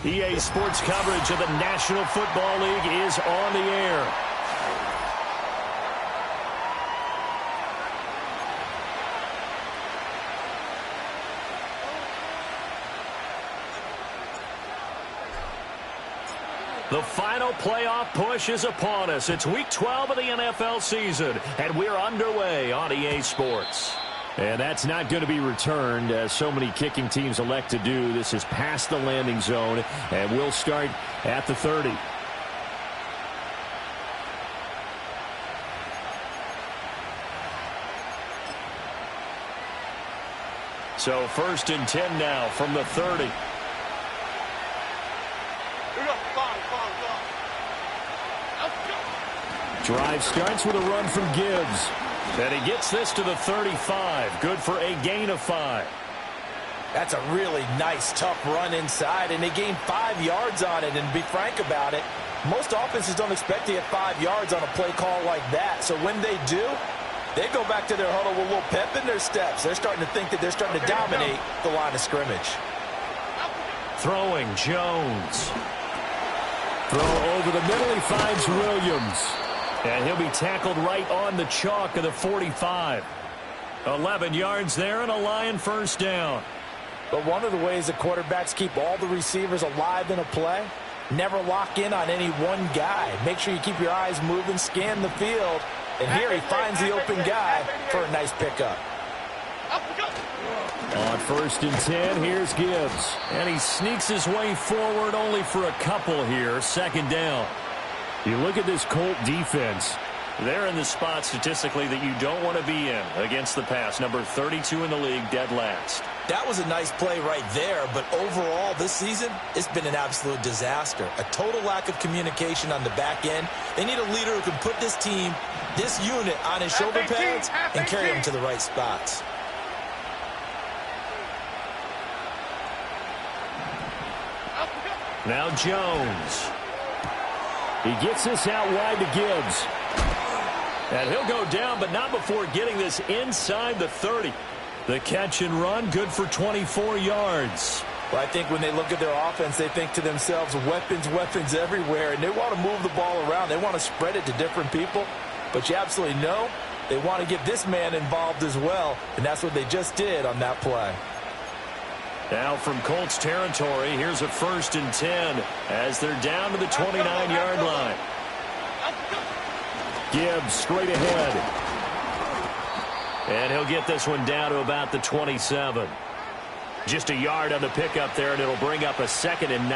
EA Sports coverage of the National Football League is on the air. The final playoff push is upon us. It's Week 12 of the NFL season, and we're underway on EA Sports. And that's not going to be returned, as so many kicking teams elect to do. This is past the landing zone, and we'll start at the 30. So 1st and 10 now from the 30. Drive starts with a run from Gibbs. And he gets this to the 35. Good for a gain of 5. That's a really nice, tough run inside, and they gained 5 yards on it. And to be frank about it, most offenses don't expect to get 5 yards on a play call like that. So when they do, they go back to their huddle with a little pep in their steps. They're starting to think that they're starting to dominate the line of scrimmage. Throwing, Jones. Throw over the middle, he finds Williams. And he'll be tackled right on the chalk of the 45. 11 yards there and a Lion first down. But one of the ways that quarterbacks keep all the receivers alive in a play, never lock in on any one guy. Make sure you keep your eyes moving, scan the field. And here he finds the open guy for a nice pickup. On 1st and 10, here's Gibbs. And he sneaks his way forward only for a couple here. 2nd down. You look at this Colt defense. They're in the spot statistically that you don't want to be in against the pass. Number 32 in the league, dead last. That was a nice play right there, but overall this season, it's been an absolute disaster. A total lack of communication on the back end. They need a leader who can put this team, this unit on his shoulder pads and carry them to the right spots. Now Jones. He gets this out wide to Gibbs. And he'll go down, but not before getting this inside the 30. The catch and run, good for 24 yards. Well, I think when they look at their offense, they think to themselves, weapons, weapons everywhere, and they want to move the ball around. They want to spread it to different people. But you absolutely know they want to get this man involved as well, and that's what they just did on that play. Now from Colts territory, here's a 1st and 10 as they're down to the 29-yard line. Gibbs straight ahead. And he'll get this one down to about the 27. Just a yard on the pickup there, and it'll bring up a 2nd and 9.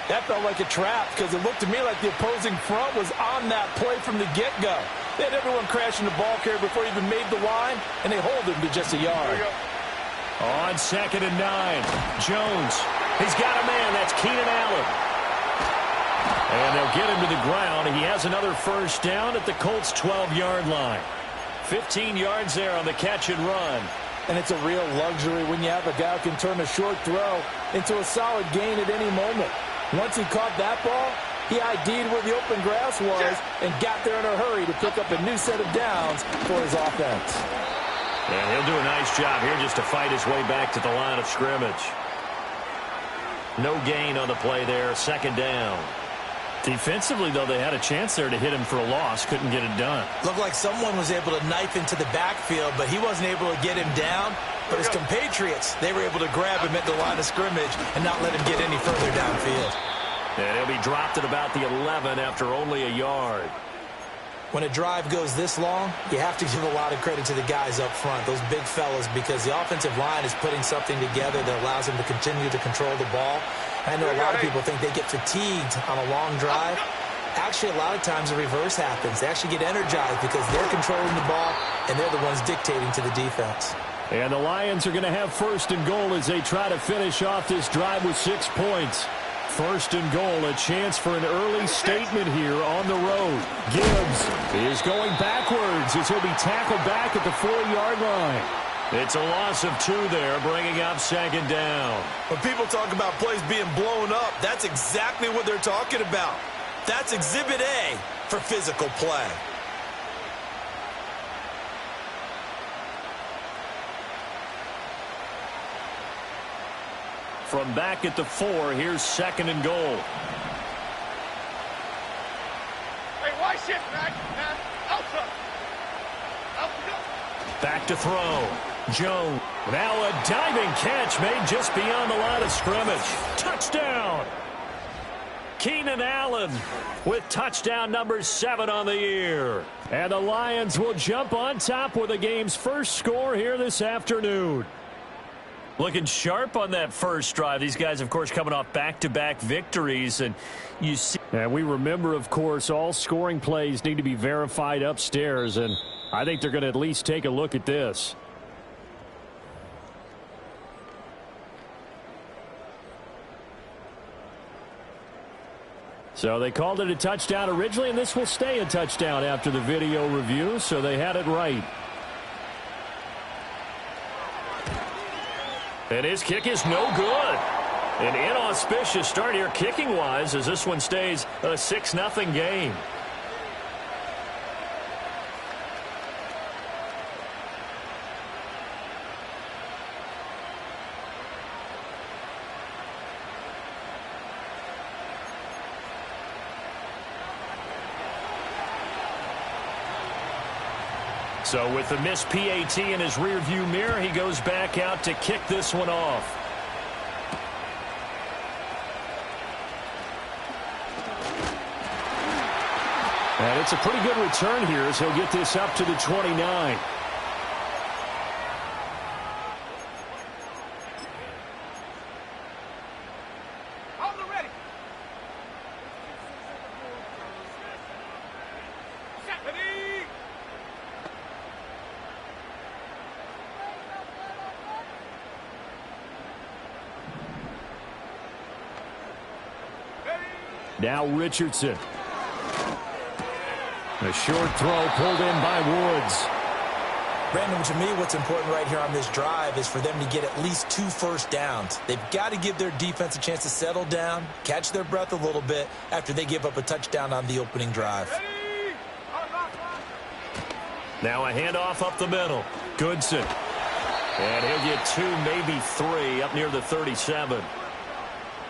That felt like a trap because it looked to me like the opposing front was on that play from the get-go. They had everyone crashing the ball carrier before he even made the line, and they hold him to just a yard. On 2nd and 9, Jones. He's got a man. That's Keenan Allen. And they'll get him to the ground. He has another first down at the Colts' 12-yard line. 15 yards there on the catch and run. And it's a real luxury when you have a guy who can turn a short throw into a solid gain at any moment. Once he caught that ball, he ID'd where the open grass was and got there in a hurry to pick up a new set of downs for his offense. And he'll do a nice job here just to fight his way back to the line of scrimmage. No gain on the play there, second down. Defensively, though, they had a chance there to hit him for a loss. Couldn't get it done. Looked like someone was able to knife into the backfield, but he wasn't able to get him down. But his compatriots, they were able to grab him at the line of scrimmage and not let him get any further downfield. And he'll be dropped at about the 11 after only a yard. When a drive goes this long, you have to give a lot of credit to the guys up front, those big fellas, because the offensive line is putting something together that allows them to continue to control the ball. I know a lot of people think they get fatigued on a long drive. Actually, a lot of times the reverse happens. They actually get energized because they're controlling the ball, and they're the ones dictating to the defense. And the Lions are going to have first and goal as they try to finish off this drive with 6 points. First and goal, a chance for an early statement here on the road. Gibbs is going backwards as he'll be tackled back at the 4-yard line. It's a loss of 2 there, bringing up second down. When people talk about plays being blown up, that's exactly what they're talking about. That's Exhibit A for physical play. From back at the 4, here's second and goal. Hey, why shift, Mac? Back to throw. Jones. Now a diving catch made just beyond the line of scrimmage. Touchdown! Keenan Allen with touchdown number 7 on the year. And the Lions will jump on top with the game's first score here this afternoon. Looking sharp on that first drive. These guys, of course, coming off back-to-back victories. And you see, and we remember, of course, all scoring plays need to be verified upstairs. And I think they're going to at least take a look at this. So they called it a touchdown originally, and this will stay a touchdown after the video review, so they had it right. And his kick is no good. An inauspicious start here kicking-wise as this one stays a 6-0 game. So with the missed PAT in his rearview mirror, he goes back out to kick this one off. And it's a pretty good return here as he'll get this up to the 29. Now Richardson. A short throw pulled in by Woods. Brandon, to me, what's important right here on this drive is for them to get at least 2 first downs. They've got to give their defense a chance to settle down, catch their breath a little bit after they give up a touchdown on the opening drive. Now a handoff up the middle. Goodson. And he'll get 2, maybe 3 up near the 37.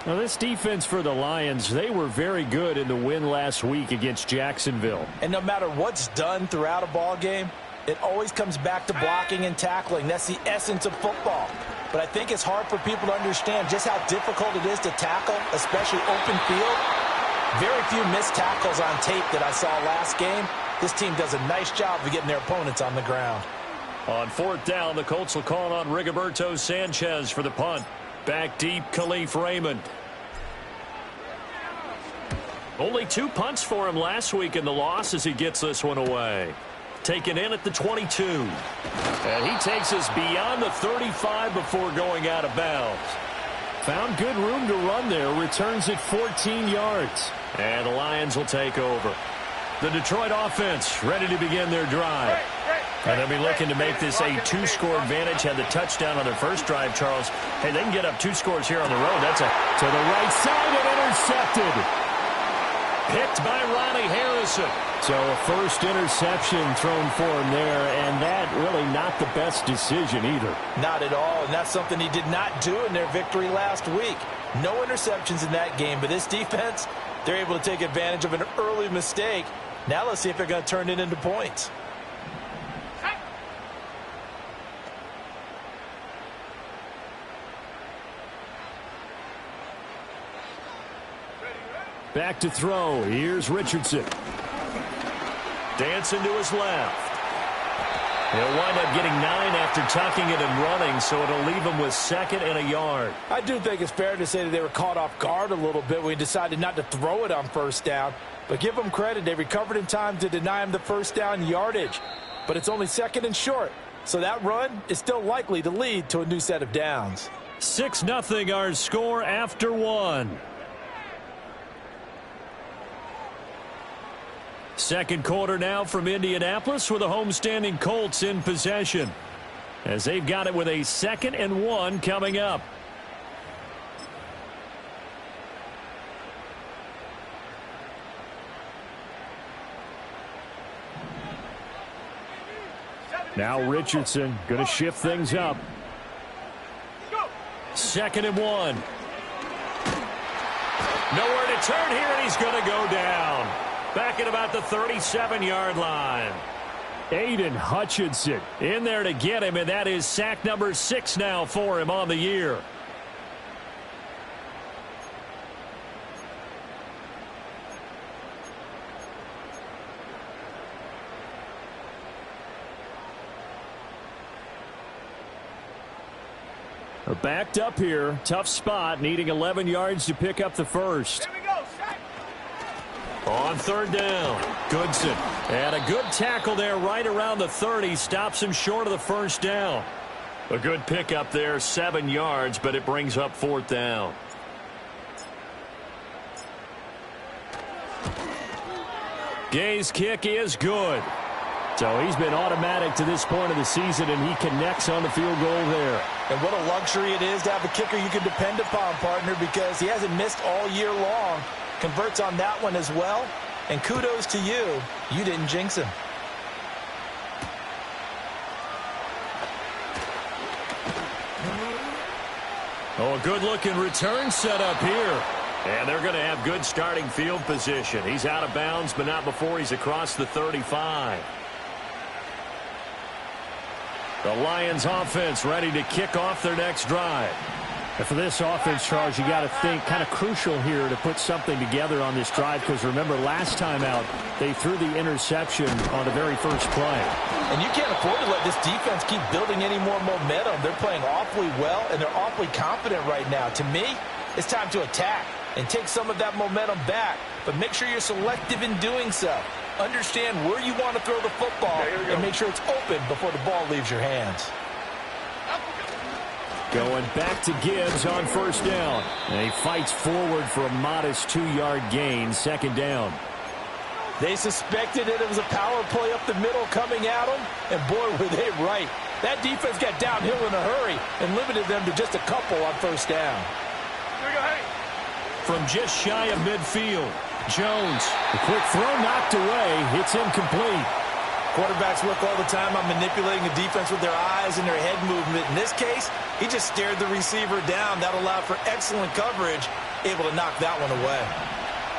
Now, this defense for the Lions, they were very good in the win last week against Jacksonville. And no matter what's done throughout a ball game, it always comes back to blocking and tackling. That's the essence of football. But I think it's hard for people to understand just how difficult it is to tackle, especially open field. Very few missed tackles on tape that I saw last game. This team does a nice job of getting their opponents on the ground. On 4th down, the Colts will call on Rigoberto Sanchez for the punt. Back deep, Khalif Raymond. Only 2 punts for him last week in the loss as he gets this one away. Taken in at the 22. And he takes us beyond the 35 before going out of bounds. Found good room to run there. Returns it 14 yards. And the Lions will take over. The Detroit offense ready to begin their drive. And they'll be looking to make this a two-score advantage. Had the touchdown on their first drive, Charles. Hey, they can get up 2 scores here on the road. That's to the right side and intercepted. Picked by Ronnie Harrison. So a first interception thrown for him there, and that really not the best decision either. Not at all, and that's something he did not do in their victory last week. No interceptions in that game, but this defense, they're able to take advantage of an early mistake. Now let's see if they're going to turn it into points. Back to throw. Here's Richardson. Dancing to his left. He'll wind up getting 9 after tucking it and running, so it'll leave him with 2nd and a yard. I do think it's fair to say that they were caught off guard a little bit when he decided not to throw it on first down. But give them credit. They recovered in time to deny him the first down yardage. But it's only 2nd and short. So that run is still likely to lead to a new set of downs. 6-0 our score after 1. Second quarter now from Indianapolis with the homestanding Colts in possession, as they've got it with a 2nd and 1 coming up. Now Richardson going to shift things up. 2nd and 1. Nowhere to turn here, and he's going to go down. Back at about the 37-yard line. Aiden Hutchinson in there to get him, and that is sack number 6 now for him on the year. They're backed up here. Tough spot, needing 11 yards to pick up the first. Here we go, sack. On 3rd down, Goodson. And a good tackle there right around the 30. Stops him short of the first down. A good pickup there, 7 yards, but it brings up 4th down. Gay's kick is good. So he's been automatic to this point of the season, and he connects on the field goal there. And what a luxury it is to have a kicker you can depend upon, partner, because he hasn't missed all year long. Converts on that one as well. And kudos to you. You didn't jinx him. Oh, a good-looking return set up here. And they're going to have good starting field position. He's out of bounds, but not before he's across the 35. The Lions offense ready to kick off their next drive. And for this offense, Charles, you got to think kind of crucial here to put something together on this drive, because remember last time out they threw the interception on the very first play. And you can't afford to let this defense keep building any more momentum. They're playing awfully well, and they're awfully confident right now. To me, it's time to attack and take some of that momentum back, but make sure you're selective in doing so. Understand where you want to throw the football and make sure it's open before the ball leaves your hands. Going back to Gibbs on first down. And he fights forward for a modest 2-yard gain, 2nd down. They suspected that it was a power play up the middle coming at them, and boy, were they right. That defense got downhill in a hurry and limited them to just a couple on first down. Here we go, hey. From just shy of midfield, Jones. The quick throw knocked away. It's incomplete. Quarterbacks work all the time on manipulating the defense with their eyes and their head movement. In this case, he just stared the receiver down. That allowed for excellent coverage, able to knock that one away.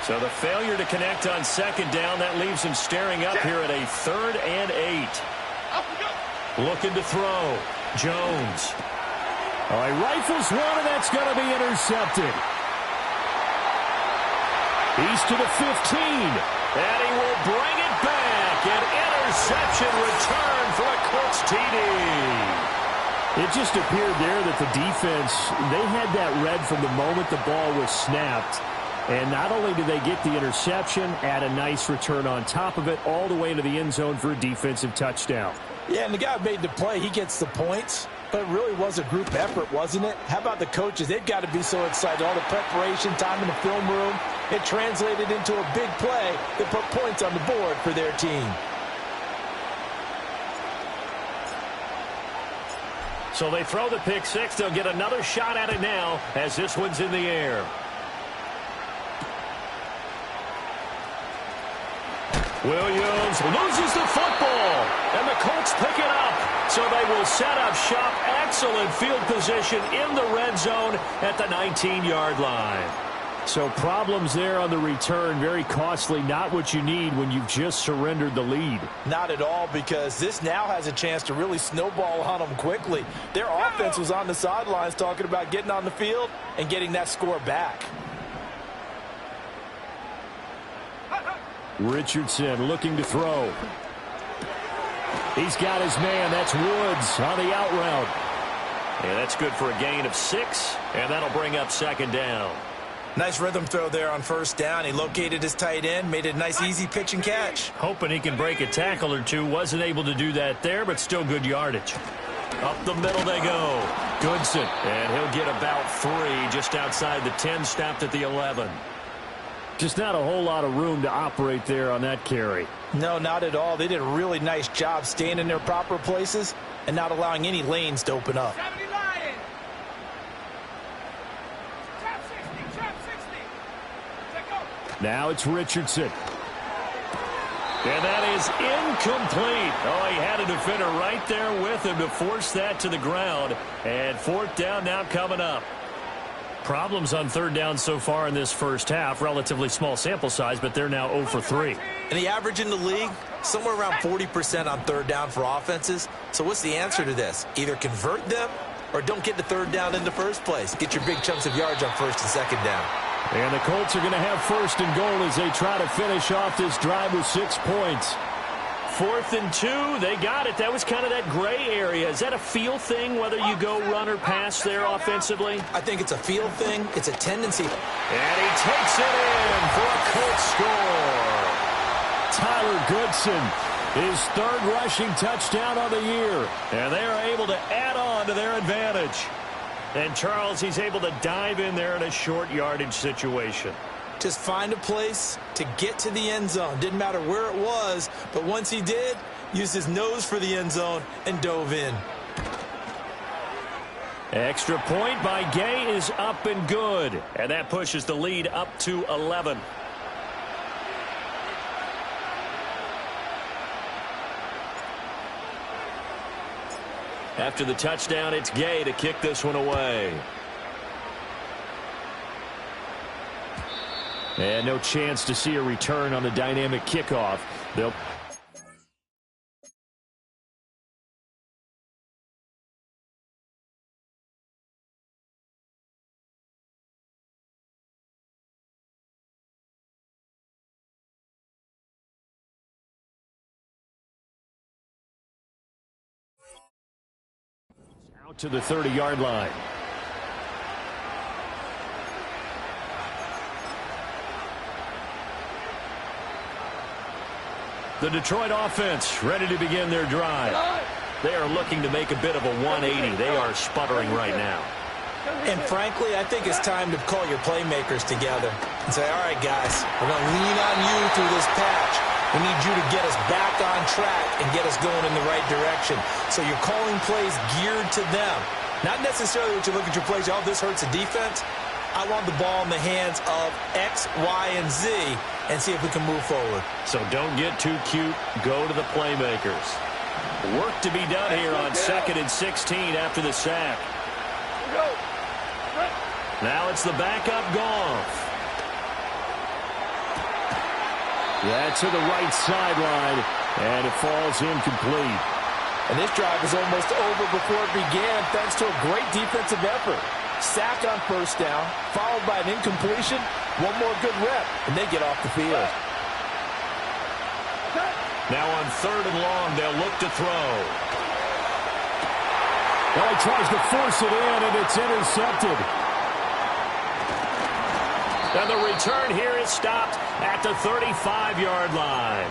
So the failure to connect on 2nd down, that leaves him staring up here at a 3rd and 8. Looking to throw. Jones. Oh, he rifles one, and that's going to be intercepted. He's to the 15, and he will bring it back. An interception return for a Colts TD. It just appeared there that the defense, they had that read from the moment the ball was snapped. And not only did they get the interception, add a nice return on top of it, all the way to the end zone for a defensive touchdown. Yeah, and the guy who made the play, he gets the points. But it really was a group effort, wasn't it? How about the coaches? They've got to be so excited. All the preparation, time in the film room, it translated into a big play that put points on the board for their team. So they throw the pick six. They'll get another shot at it now as this one's in the air. Williams loses the football, and the Colts pick it up. So they will set up shop. Excellent field position in the red zone at the 19-yard line. So problems there on the return, very costly, not what you need when you've just surrendered the lead. Not at all, because this now has a chance to really snowball on them quickly. Their offense was on the sidelines talking about getting on the field and getting that score back. Richardson looking to throw. He's got his man. That's Woods on the out route. And that's good for a gain of 6, and that'll bring up second down. Nice rhythm throw there on first down. He located his tight end, made it a nice easy pitch and catch. Hoping he can break a tackle or two. Wasn't able to do that there, but still good yardage. Up the middle they go. Goodson, and he'll get about 3 just outside the 10, stopped at the 11. Just not a whole lot of room to operate there on that carry. No, not at all. They did a really nice job staying in their proper places and not allowing any lanes to open up. Now it's Richardson. And that is incomplete. Oh, he had a defender right there with him to force that to the ground. And fourth down now coming up. Problems on third down so far in this first half. Relatively small sample size, but they're now 0 for 3. And the average in the league, somewhere around 40% on third down for offenses. So what's the answer to this? Either convert them or don't get the third down in the first place. Get your big chunks of yards on first and second down. And the Colts are going to have first and goal as they try to finish off this drive with 6 points. 4th and 2, they got it. That was kind of that gray area. Is that a feel thing, whether you go run or pass there offensively? I think it's a feel thing. It's a tendency. And he takes it in for a Colts score. Tyler Goodson, his 3rd rushing touchdown of the year. And they are able to add on to their advantage. And Charles, he's able to dive in there in a short yardage situation. Just find a place to get to the end zone. Didn't matter where it was, but once he did, used his nose for the end zone and dove in. Extra point by Gay is up and good. And that pushes the lead up to 11. After the touchdown, it's Gay to kick this one away. And no chance to see a return on the dynamic kickoff. They'll... Out to the 30-yard line. The Detroit offense ready to begin their drive. They are looking to make a bit of a 180. They are sputtering right now. And frankly, I think it's time to call your playmakers together and say, all right, guys, we're going to lean on you through this patch. We need you to get us back on track and get us going in the right direction. So you're calling plays geared to them. Not necessarily what you look at your plays, oh, this hurts the defense. I want the ball in the hands of X, Y, and Z and see if we can move forward. So don't get too cute. Go to the playmakers. Work to be done here on 2nd and 16 after the sack. Now it's the backup Goff. That's to the right sideline, and it falls incomplete. And this drive was almost over before it began thanks to a great defensive effort. Sack on first down, followed by an incompletion, one more good rep, and they get off the field. Now on 3rd and long, they'll look to throw. Well, he tries to force it in, and it's intercepted. And the return here is stopped at the 35-yard line.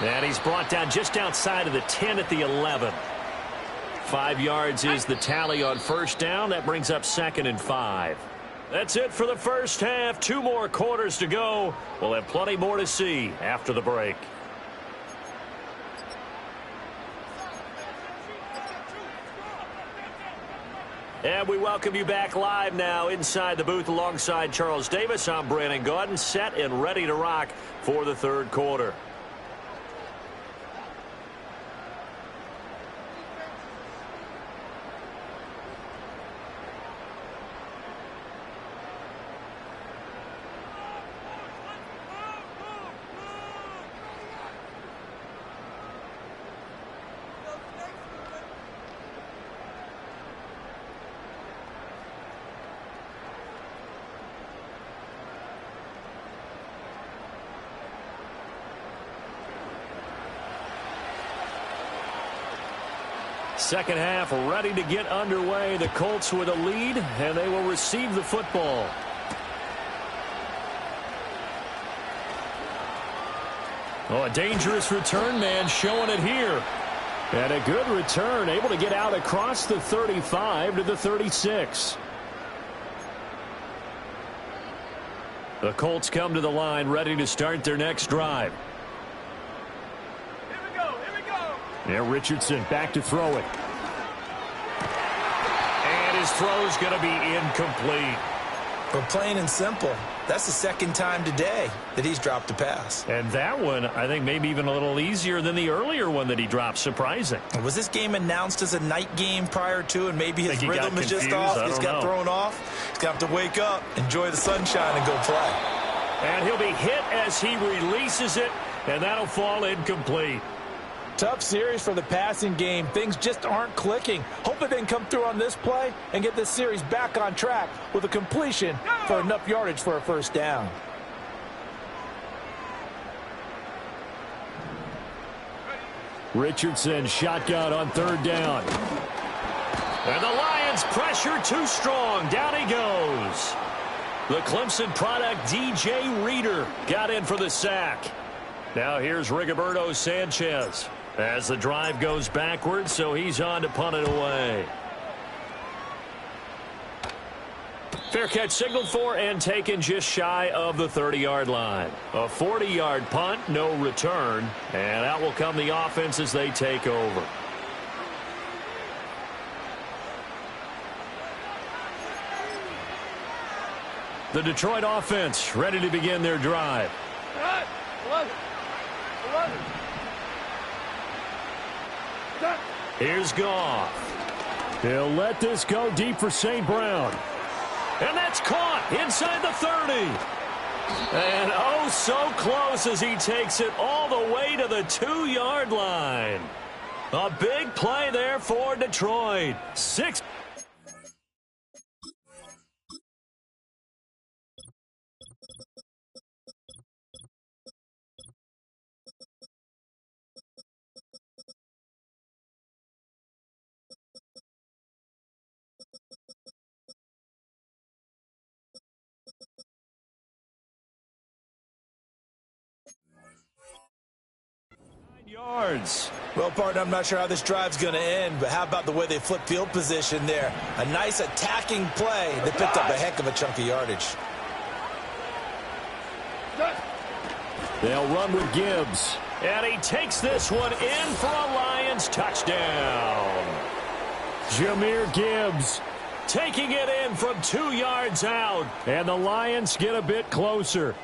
And he's brought down just outside of the 10 at the 11. 5 yards is the tally on first down. That brings up 2nd and 5. That's it for the first half. 2 more quarters to go. We'll have plenty more to see after the break. And we welcome you back live now inside the booth alongside Charles Davis. I'm Brandon Gaudin, set and ready to rock for the third quarter. Second half ready to get underway. The Colts with a lead, and they will receive the football. Oh, a dangerous return man showing it here. And a good return, able to get out across the 35 to the 36. The Colts come to the line ready to start their next drive. Here we go. Yeah, Richardson back to throw it. And his throw's going to be incomplete. But plain and simple, that's the second time today that he's dropped a pass. And that one, I think, maybe even a little easier than the earlier one that he dropped. Surprising. Was this game announced as a night game prior to, and maybe his rhythm is just off? He's got thrown off. He's going to have to wake up, enjoy the sunshine, and go play. And he'll be hit as he releases it, and that'll fall incomplete. Tough series for the passing game. Things just aren't clicking. Hoping they can come through on this play and get this series back on track with a completion for enough yardage for a first down. Richardson shotgun on third down. And the Lions pressure too strong. Down he goes. The Clemson product, DJ Reader, got in for the sack. Now here's Rigoberto Sanchez as the drive goes backwards, so he's on to punt it away. Fair catch signaled for and taken just shy of the 30-yard line. A 40-yard punt, no return, and out will come the offense as they take over. The Detroit offense ready to begin their drive. 11. Here's Goff. He'll let this go deep for St. Brown. And that's caught inside the 30. And oh, so close as he takes it all the way to the 2-yard line. A big play there for Detroit. 6. Yards. Well, partner, I'm not sure how this drive's going to end, but how about the way they flip field position there? A nice attacking play that picked up a heck of a chunk of yardage. They'll run with Gibbs. And he takes this one in for a Lions touchdown. Jahmyr Gibbs taking it in from 2 yards out. And the Lions get a bit closer.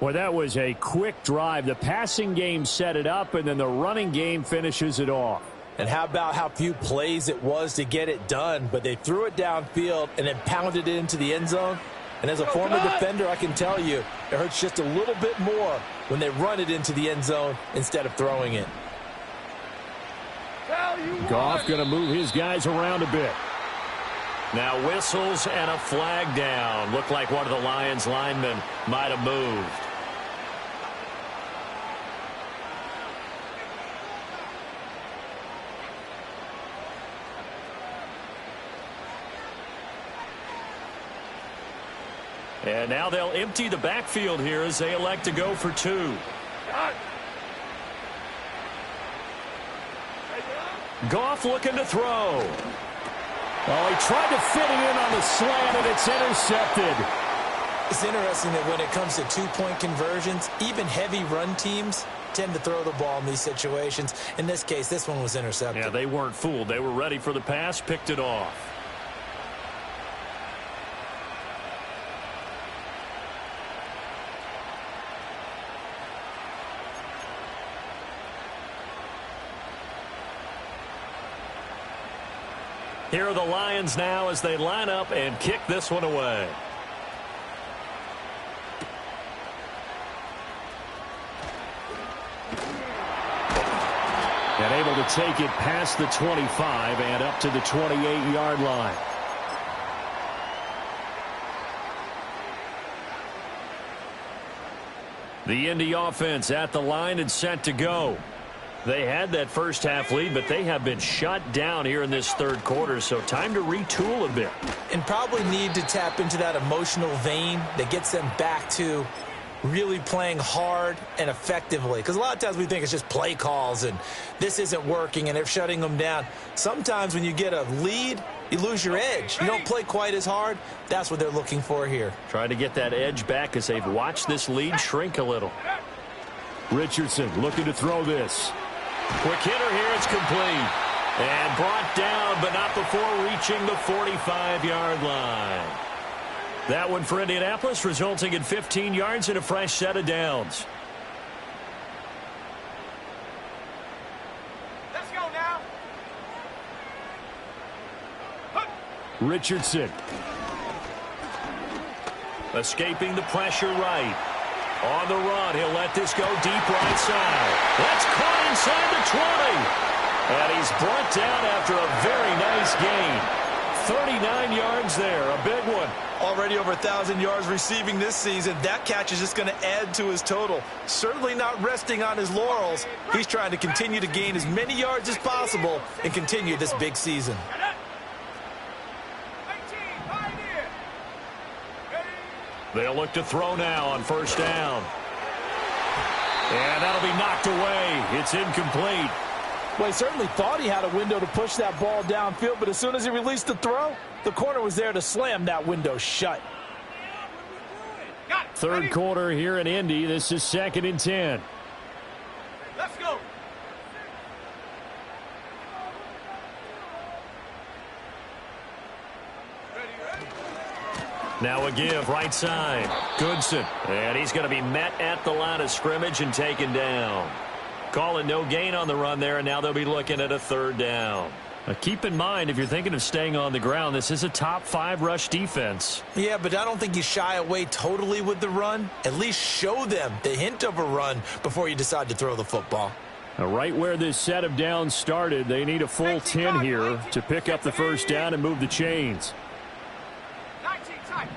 Well, that was a quick drive. The passing game set it up, and then the running game finishes it off. And how about how few plays it was to get it done, but they threw it downfield and then pounded it into the end zone. And as a former defender, I can tell you, it hurts just a little bit more when they run it into the end zone instead of throwing it. Goff going to move his guys around a bit. Now whistles and a flag down. Looked like one of the Lions linemen might have moved. And now they'll empty the backfield here as they elect to go for 2. Goff looking to throw. Oh, he tried to fit it in on the slant, and it's intercepted. It's interesting that when it comes to two-point conversions, even heavy run teams tend to throw the ball in these situations. In this case, this one was intercepted. Yeah, they weren't fooled. They were ready for the pass, picked it off. Here are the Lions now as they line up and kick this one away. And able to take it past the 25 and up to the 28-yard line. The Indy offense at the line and set to go. They had that first half lead, but they have been shut down here in this third quarter, so time to retool a bit. And probably need to tap into that emotional vein that gets them back to really playing hard and effectively. Because a lot of times we think it's just play calls and this isn't working and they're shutting them down. Sometimes when you get a lead, you lose your edge. You don't play quite as hard. That's what they're looking for here. Trying to get that edge back as they've watched this lead shrink a little. Richardson looking to throw this. Quick hitter here, it's complete. And brought down, but not before reaching the 45-yard line. That one for Indianapolis, resulting in 15 yards and a fresh set of downs. Let's go now. Richardson. Escaping the pressure right. On the run, he'll let this go deep right side. That's caught inside the 20. And he's brought down after a very nice gain. 39 yards there, a big one. Already over 1,000 yards receiving this season. That catch is just going to add to his total. Certainly not resting on his laurels. He's trying to continue to gain as many yards as possible and continue this big season. They'll look to throw now on first down. And that'll be knocked away. It's incomplete. Well, he certainly thought he had a window to push that ball downfield, but as soon as he released the throw, the corner was there to slam that window shut. Third quarter here in Indy. This is 2nd and 10. Let's go. Now a give right side. Goodson. And he's going to be met at the line of scrimmage and taken down. Calling no gain on the run there, and now they'll be looking at a third down. Now keep in mind, if you're thinking of staying on the ground, this is a top 5 rush defense. Yeah, but I don't think you shy away totally with the run. At least show them the hint of a run before you decide to throw the football. Now, right where this set of downs started, they need a full 10 here to pick up the first down and move the chains. 19 tight.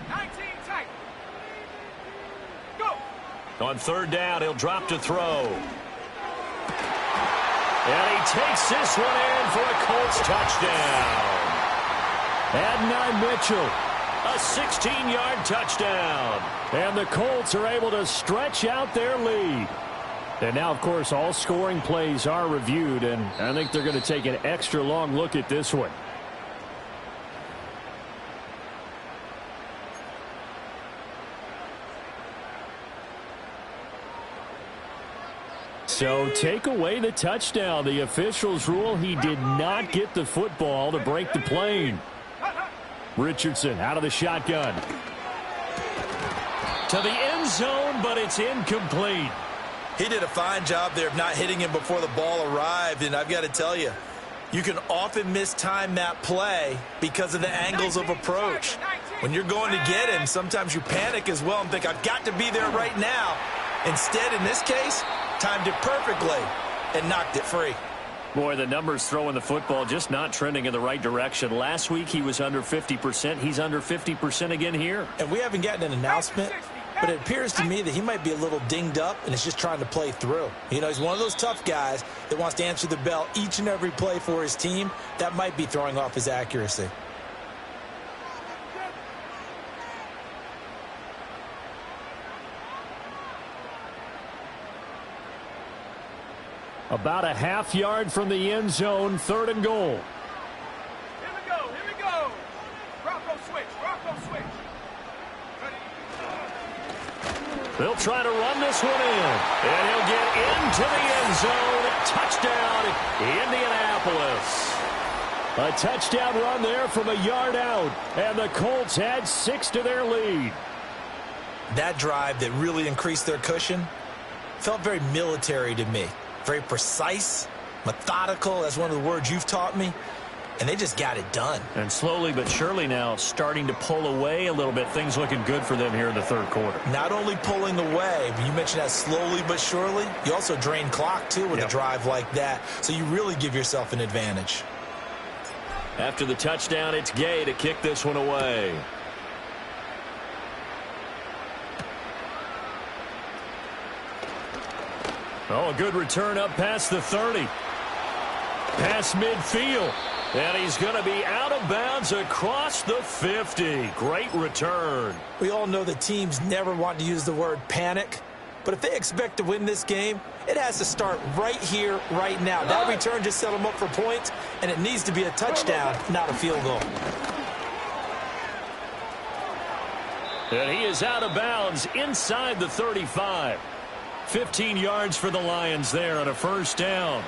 Go. On third down, he'll drop to throw. And he takes this one in for a Colts touchdown. Adonai Mitchell, a 16-yard touchdown. And the Colts are able to stretch out their lead. And now, of course, all scoring plays are reviewed, and I think they're going to take an extra long look at this one. So take away the touchdown. The officials rule he did not get the football to break the plane. Richardson out of the shotgun. To the end zone, but it's incomplete. He did a fine job there of not hitting him before the ball arrived, and I've got to tell you, you can often mistime that play because of the angles of approach. When you're going to get him, sometimes you panic as well and think, I've got to be there right now. Instead, in this case, timed it perfectly and knocked it free. Boy, the numbers throwing the football just not trending in the right direction. Last week he was under 50%. He's under 50% again here. And we haven't gotten an announcement, but it appears to me that he might be a little dinged up and is just trying to play through. You know, he's one of those tough guys that wants to answer the bell each and every play for his team. That might be throwing off his accuracy. About a half yard from the end zone, 3rd and goal. Here we go, here we go. Bronco switch, Bronco switch. They'll try to run this one in. And he'll get into the end zone. Touchdown, Indianapolis. A touchdown run there from a yard out. And the Colts add 6 to their lead. That drive that really increased their cushion felt very military to me. Very precise, methodical. That's one of the words you've taught me. And they just got it done. And slowly but surely now starting to pull away a little bit. Things looking good for them here in the 3rd quarter. Not only pulling away, but you mentioned that slowly but surely. You also drain clock, too, with a drive like that. So you really give yourself an advantage. After the touchdown, it's Gay to kick this one away. Oh, a good return up past the 30. Past midfield. And he's going to be out of bounds across the 50. Great return. We all know that teams never want to use the word panic. But if they expect to win this game, it has to start right here, right now. That return just set them up for points, and it needs to be a touchdown, not a field goal. And he is out of bounds inside the 35. 15 yards for the Lions there on a 1st down.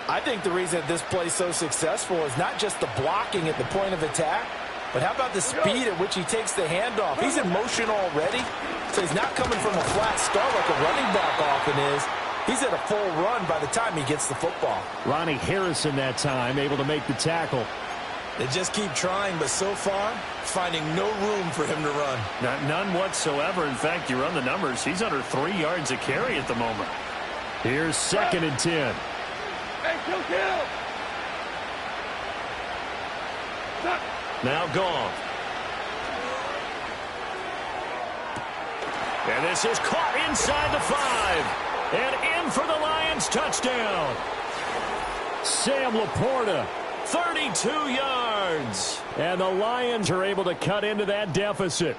I think the reason this play is so successful is not just the blocking at the point of attack, but how about the speed at which he takes the handoff? He's in motion already, so he's not coming from a flat start like a running back often is. He's at a full run by the time he gets the football. Ronnie Harrison that time able to make the tackle. They just keep trying, but so far, finding no room for him to run. None whatsoever. In fact, you run the numbers. He's under 3 yards a carry at the moment. Here's 2nd and 10. Hey, kill. Now gone. And this is caught inside the 5. And in for the Lions touchdown. Sam Laporta, 32 yards. And the Lions are able to cut into that deficit.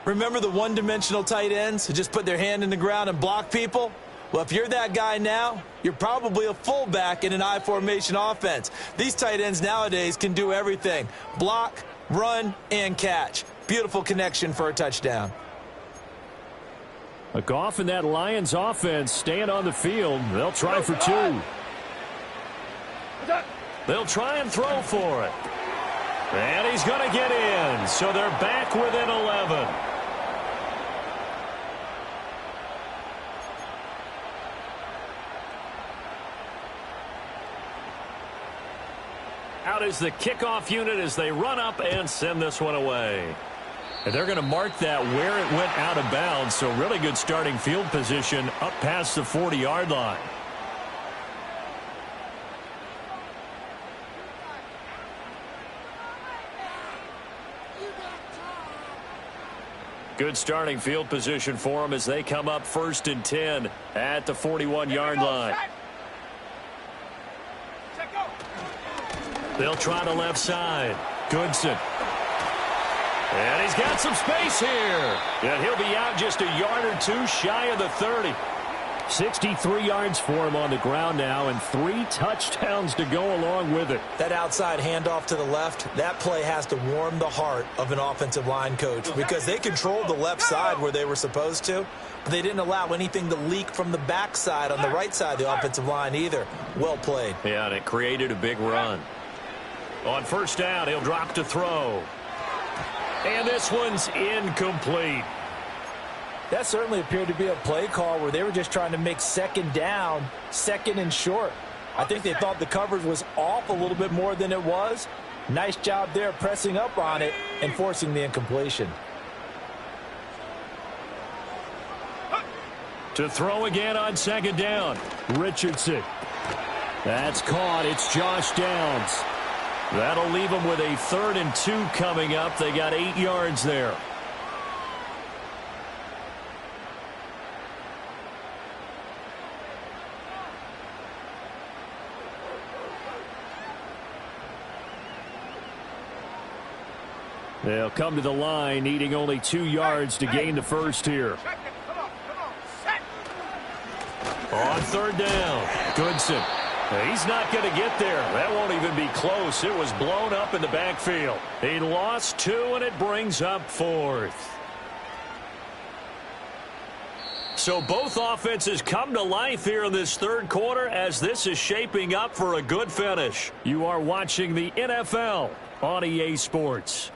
Remember the one-dimensional tight ends who just put their hand in the ground and block people? Well, if you're that guy now, you're probably a fullback in an I-formation offense. These tight ends nowadays can do everything. Block, run, and catch. Beautiful connection for a touchdown. A Goff and that Lions offense staying on the field. They'll try for 2. They'll try and throw for it. And he's going to get in. So they're back within 11. Out is the kickoff unit as they run up and send this one away. And they're going to mark that where it went out of bounds. So really good starting field position up past the 40-yard line. Good starting field position for them as they come up 1st and 10 at the 41-yard line. They'll try the left side. Goodson. And he's got some space here. And he'll be out just a yard or 2 shy of the 30. 63 yards for him on the ground now and 3 touchdowns to go along with it. That outside handoff to the left, that play has to warm the heart of an offensive line coach because they controlled the left side where they were supposed to, but they didn't allow anything to leak from the backside on the right side of the offensive line either. Well played. Yeah, and it created a big run. On 1st down, he'll drop to throw. And this one's incomplete. That certainly appeared to be a play call where they were just trying to make 2nd down, 2nd and short. I think they thought the coverage was off a little bit more than it was. Nice job there pressing up on it and forcing the incompletion. To throw again on 2nd down. Richardson. That's caught. It's Josh Downs. That'll leave them with a 3rd and 2 coming up. They got 8 yards there. They'll come to the line, needing only 2 yards to gain the first here. On third down, Goodson. He's not going to get there. That won't even be close. It was blown up in the backfield. He lost 2, and it brings up 4th. So both offenses come to life here in this third quarter as this is shaping up for a good finish. You are watching the NFL on EA Sports.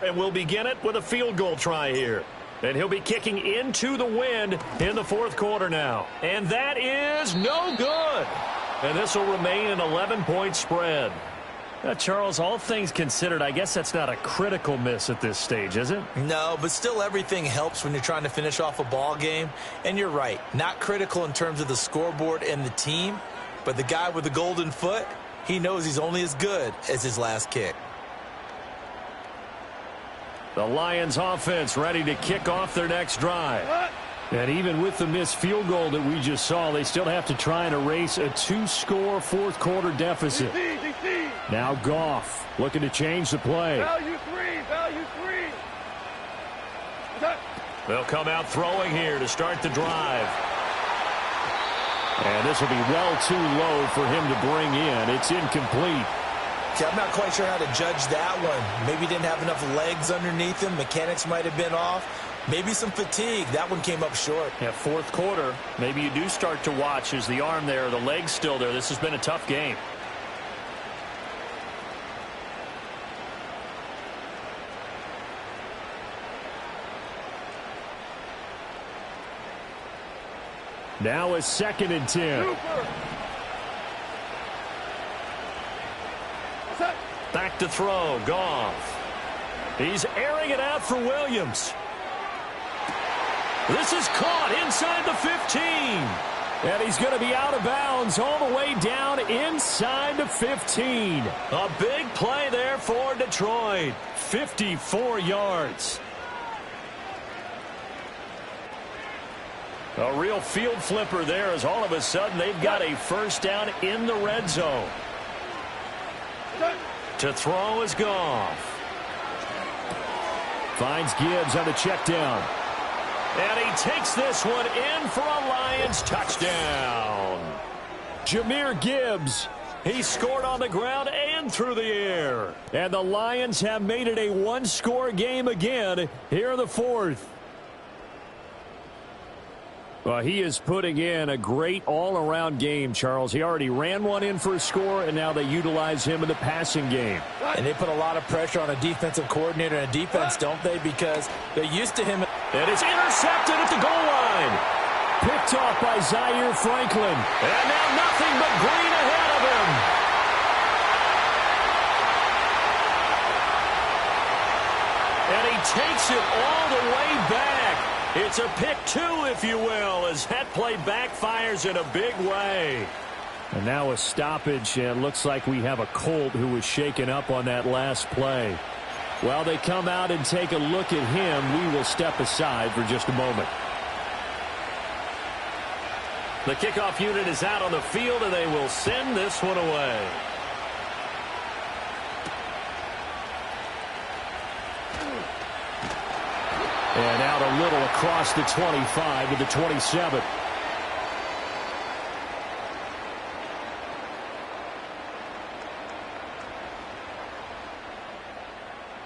And we'll begin it with a field goal try here. And he'll be kicking into the wind in the fourth quarter now. And that is no good. And this will remain an 11-point spread. Charles, all things considered, I guess that's not a critical miss at this stage, is it? No, but still everything helps when you're trying to finish off a ball game. And you're right, not critical in terms of the scoreboard and the team. But the guy with the golden foot, he knows he's only as good as his last kick. The Lions offense ready to kick off their next drive. And even with the missed field goal that we just saw, they still have to try and erase a 2-score fourth quarter deficit. Now Goff looking to change the play. Value 3. They'll come out throwing here to start the drive. And this will be well too low for him to bring in. It's incomplete. I'm not quite sure how to judge that one. Maybe he didn't have enough legs underneath him. Mechanics might have been off. Maybe some fatigue. That one came up short. Yeah, fourth quarter. Maybe you do start to watch. Is the arm there, the leg's still there? This has been a tough game. Now a 2nd and 10. Back to throw, Goff. He's airing it out for Williams. This is caught inside the 15. And he's going to be out of bounds all the way down inside the 15. A big play there for Detroit. 54 yards. A real field flipper there as all of a sudden they've got a first down in the red zone. To throw is Goff. Finds Gibbs on the check down. And he takes this one in for a Lions touchdown. Jahmyr Gibbs. He scored on the ground and through the air. And the Lions have made it a one-score game again here in the fourth. Well, he is putting in a great all-around game, Charles. He already ran one in for a score, and now they utilize him in the passing game. And they put a lot of pressure on a defensive coordinator and a defense, don't they? Because they're used to him. And it's intercepted at the goal line. Picked off by Zaire Franklin. And now nothing but green ahead of him. And he takes it all the way back. It's a pick 2, if you will, as that play backfires in a big way. And now a stoppage, and looks like we have a Colt who was shaken up on that last play. While they come out and take a look at him, we will step aside for just a moment. The kickoff unit is out on the field, and they will send this one away. And out a little across the 25 to the 27.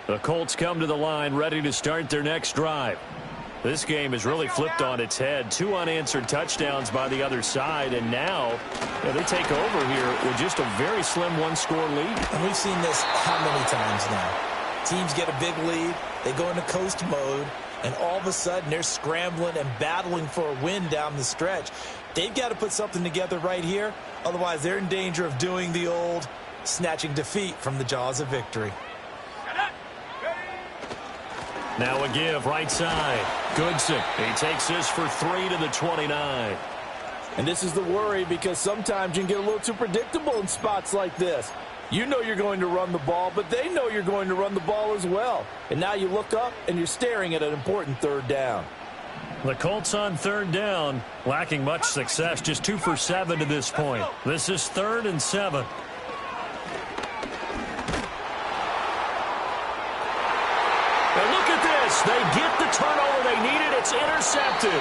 The Colts come to the line ready to start their next drive. This game has really flipped on its head. 2 unanswered touchdowns by the other side, and now they take over here with just a very slim one-score lead. And we've seen this how many times now? Teams get a big lead, they go into coast mode, and all of a sudden they're scrambling and battling for a win down the stretch. They've got to put something together right here, otherwise they're in danger of doing the old snatching defeat from the jaws of victory. Now a give right side. Goodson. He takes this for 3 to the 29. And this is the worry, because sometimes you can get a little too predictable in spots like this. You know you're going to run the ball, but they know you're going to run the ball as well. And now you look up and you're staring at an important third down. The Colts on third down, lacking much success, just 2 for 7 to this point. This is 3rd and 7. And look at this. They get the turnover they needed. It's intercepted.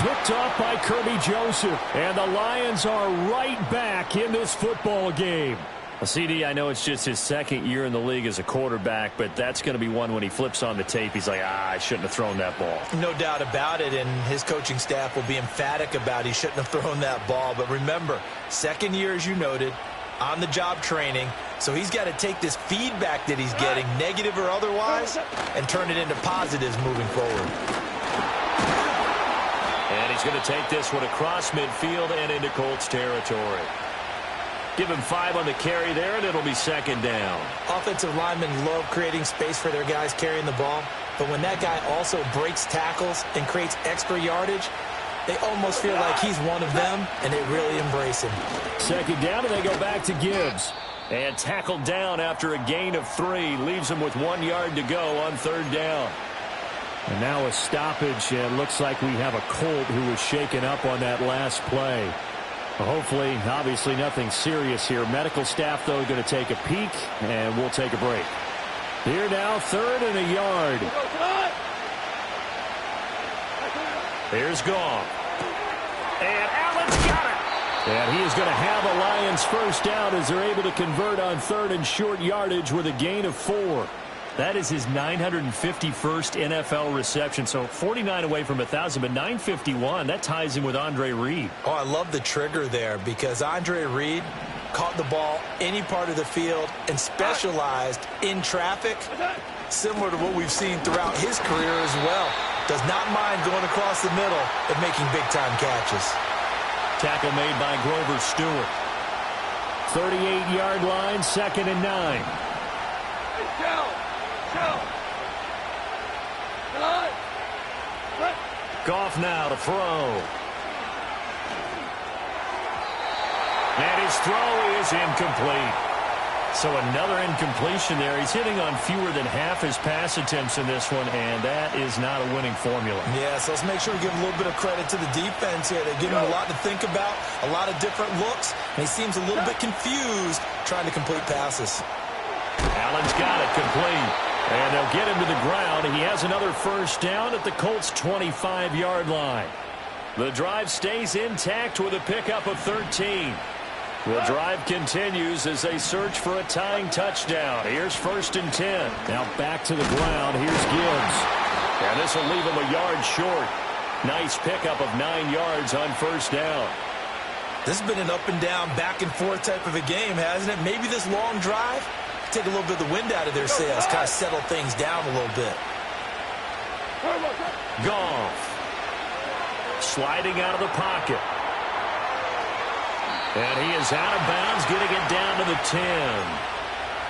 Picked off by Kirby Joseph. And the Lions are right back in this football game. CD, I know it's just his 2nd year in the league as a quarterback, but that's going to be one when he flips on the tape. He's like, I shouldn't have thrown that ball. No doubt about it, and his coaching staff will be emphatic about he shouldn't have thrown that ball. But remember, 2nd year, as you noted, on-the-job training. So he's got to take this feedback that he's getting, negative or otherwise, and turn it into positives moving forward. And he's going to take this one across midfield and into Colts territory. Give him 5 on the carry there, and it'll be 2nd down. Offensive linemen love creating space for their guys carrying the ball, but when that guy also breaks tackles and creates extra yardage, they almost feel like he's one of them, and they really embrace him. 2nd down, and they go back to Gibbs. And tackled down after a gain of 3. Leaves him with 1 yard to go on 3rd down. And now a stoppage, and looks like we have a Colt who was shaken up on that last play. Hopefully, obviously nothing serious here. Medical staff, though, going to take a peek, and we'll take a break. Here now, 3rd and a yard. Here's Goff. And Allen's got it. And he is going to have a Lions first down as they're able to convert on 3rd and short yardage with a gain of 4. That is his 951st NFL reception. So 49 away from 1,000, but 951. That ties him with Andre Reed. Oh, I love the trigger there because Andre Reed caught the ball any part of the field and specialized in traffic, similar to what we've seen throughout his career as well. Does not mind going across the middle and making big-time catches. Tackle made by Grover Stewart. 38-yard line, 2nd and 9. Goff now to throw. And his throw is incomplete. So another incompletion there. He's hitting on fewer than half his pass attempts in this one, and that is not a winning formula. Yeah, so let's make sure we give a little bit of credit to the defense here. They're giving him a lot to think about, a lot of different looks, and he seems a little bit confused trying to complete passes. Allen's got it complete. And they'll get him to the ground. He has another first down at the Colts' 25-yard line. The drive stays intact with a pickup of 13. The drive continues as they search for a tying touchdown. Here's 1st and 10. Now back to the ground. Here's Gibbs. And this will leave him a yard short. Nice pickup of 9 yards on first down. This has been an up and down, back and forth type of a game, hasn't it? Maybe this long drive take a little bit of the wind out of their sails, kind of settle things down a little bit. Goff. Sliding out of the pocket. And he is out of bounds, getting it down to the 10.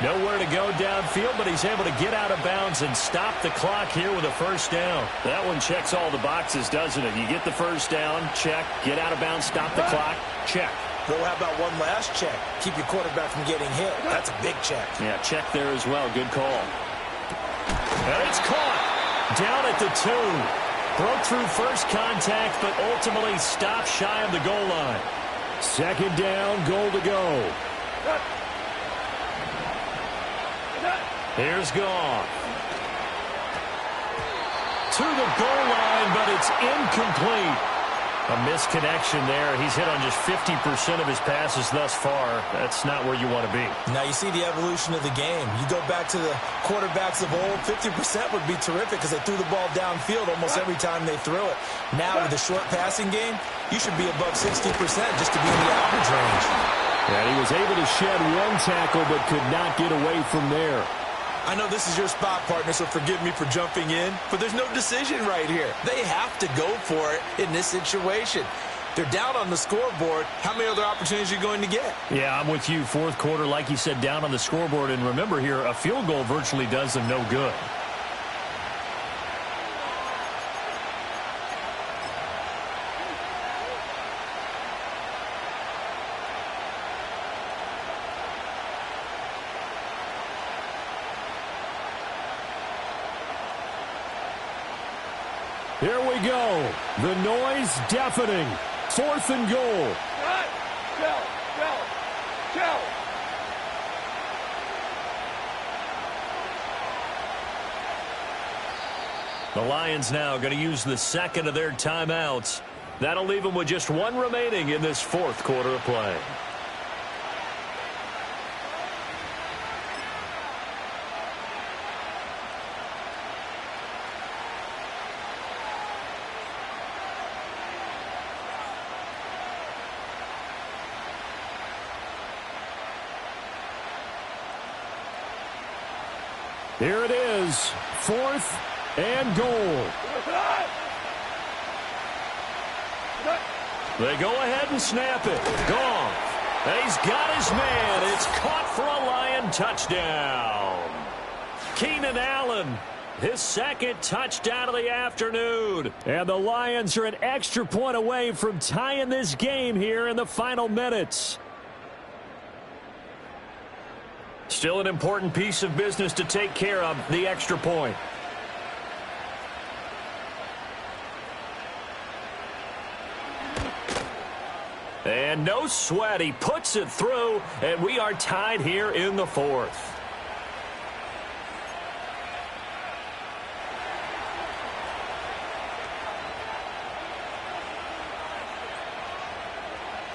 Nowhere to go downfield, but he's able to get out of bounds and stop the clock here with a first down. That one checks all the boxes, doesn't it? You get the first down, check. Get out of bounds, stop the clock, check. Well, how about one last check? Keep your quarterback from getting hit. That's a big check. Yeah, check there as well. Good call. And it's caught. Down at the 2. Broke through first contact, but ultimately stopped shy of the goal line. 2nd down, goal to go. Here's Goff. To the goal line, but it's incomplete. A misconnection there. He's hit on just 50% of his passes thus far. That's not where you want to be. Now you see the evolution of the game. You go back to the quarterbacks of old, 50% would be terrific because they threw the ball downfield almost every time they threw it. Now with the short passing game, you should be above 60% just to be in the average range. And he was able to shed 1 tackle but could not get away from there. I know this is your spot, partner, so forgive me for jumping in, but there's no decision right here. They have to go for it in this situation. They're down on the scoreboard. How many other opportunities are you going to get? Yeah, I'm with you. 4th quarter, like you said, down on the scoreboard. And remember here, a field goal virtually does them no good. Here we go. The noise deafening. 4th and goal. Go. The Lions now going to use the second of their timeouts. That'll leave them with just one remaining in this 4th quarter of play. Here it is, 4th and goal. They go ahead and snap it. Gone. And he's got his man. It's caught for a Lion touchdown. Keenan Allen, his second touchdown of the afternoon. And the Lions are an extra point away from tying this game here in the final minutes. Still an important piece of business to take care of, the extra point. And no sweat, he puts it through, and we are tied here in the 4th.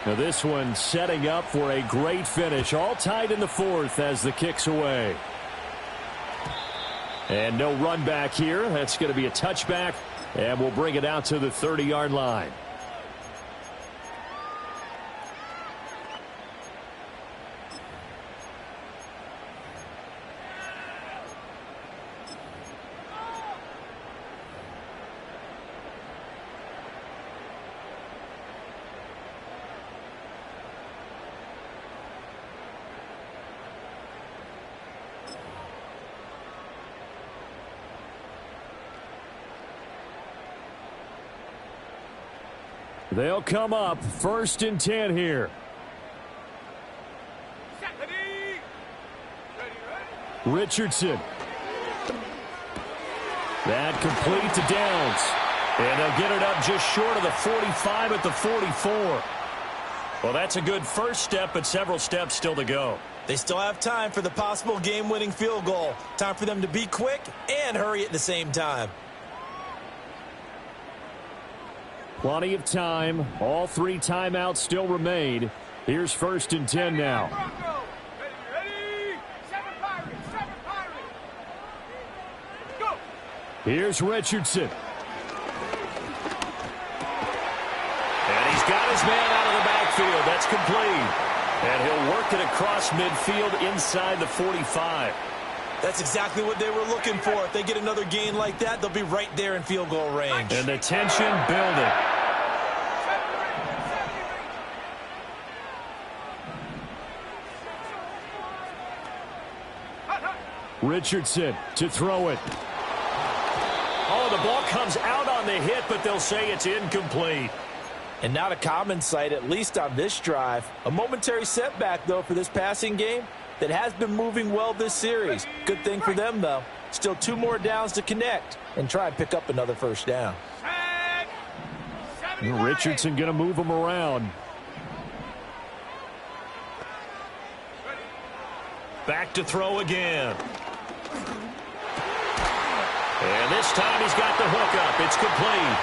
Now this one setting up for a great finish, all tied in the 4th as the kick's away. And no run back here. That's going to be a touchback, and we'll bring it out to the 30-yard line. They'll come up 1st and 10 here. Richardson. That complete to Downs. And they'll get it up just short of the 45 at the 44. Well, that's a good first step, but several steps still to go. They still have time for the possible game-winning field goal. Time for them to be quick and hurry at the same time. Plenty of time. All 3 timeouts still remain. Here's 1st and 10 now. Ready. 7 Pirates. Go. Here's Richardson. And he's got his man out of the backfield. That's complete. And he'll work it across midfield inside the 45. That's exactly what they were looking for. If they get another gain like that, they'll be right there in field goal range. And the tension building. Richardson to throw it. Oh, the ball comes out on the hit, but they'll say it's incomplete. And not a common sight, at least on this drive. A momentary setback, though, for this passing game that has been moving well this series. Good thing for them, though. Still 2 more downs to connect and try and pick up another first down. Richardson going to move him around. Back to throw again. And this time he's got the hook up. It's complete.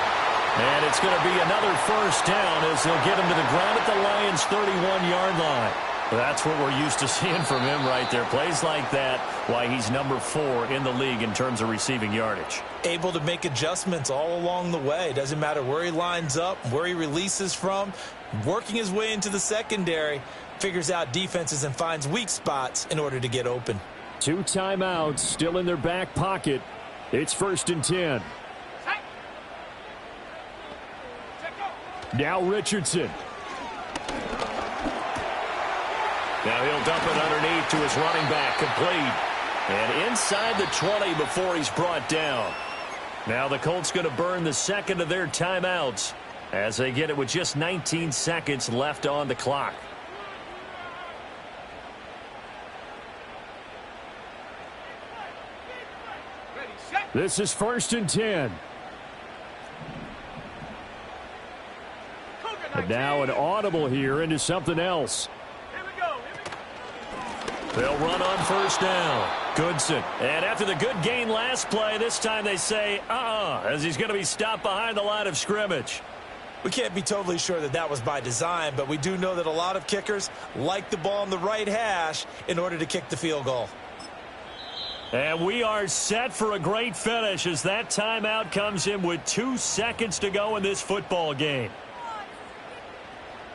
And it's going to be another first down as they'll get him to the ground at the Lions' 31-yard line. That's what we're used to seeing from him right there. Plays like that, why he's number 4 in the league in terms of receiving yardage. Able to make adjustments all along the way. Doesn't matter where he lines up, where he releases from. Working his way into the secondary. Figures out defenses and finds weak spots in order to get open. 2 timeouts still in their back pocket. It's 1st and 10. Now Richardson. Now he'll dump it underneath to his running back, complete. And inside the 20 before he's brought down. Now the Colts going to burn the second of their timeouts as they get it with just 19 seconds left on the clock. This is 1st and 10. Now an audible here into something else. Here we go. They'll run on first down. Goodson. And after the good gain last play, this time they say, as he's going to be stopped behind the line of scrimmage. We can't be totally sure that that was by design, but we do know that a lot of kickers like the ball on the right hash in order to kick the field goal. And we are set for a great finish as that timeout comes in with 2 seconds to go in this football game.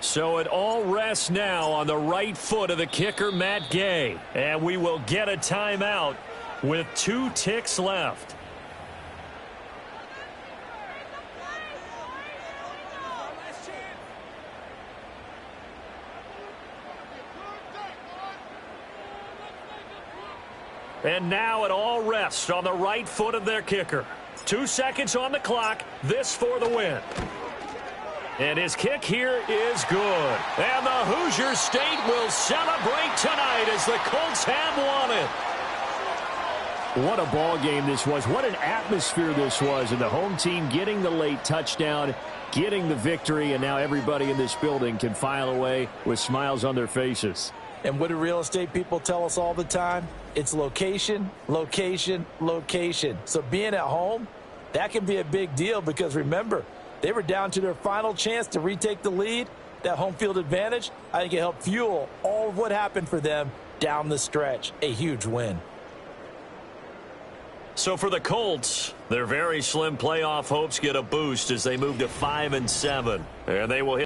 So it all rests now on the right foot of the kicker, Matt Gay. And we will get a timeout with 2 ticks left. And now it all rests on the right foot of their kicker. 2 seconds on the clock. This for the win. And his kick here is good. And the Hoosier State will celebrate tonight as the Colts have won it. What a ball game this was. What an atmosphere this was. And the home team getting the late touchdown, getting the victory, and now everybody in this building can file away with smiles on their faces. And what do real estate people tell us all the time? It's location, location, location. So being at home, that can be a big deal because remember, they were down to their final chance to retake the lead. That home field advantage, I think it helped fuel all of what happened for them down the stretch. A huge win. So for the Colts, their very slim playoff hopes get a boost as they move to 5-7. And they will hit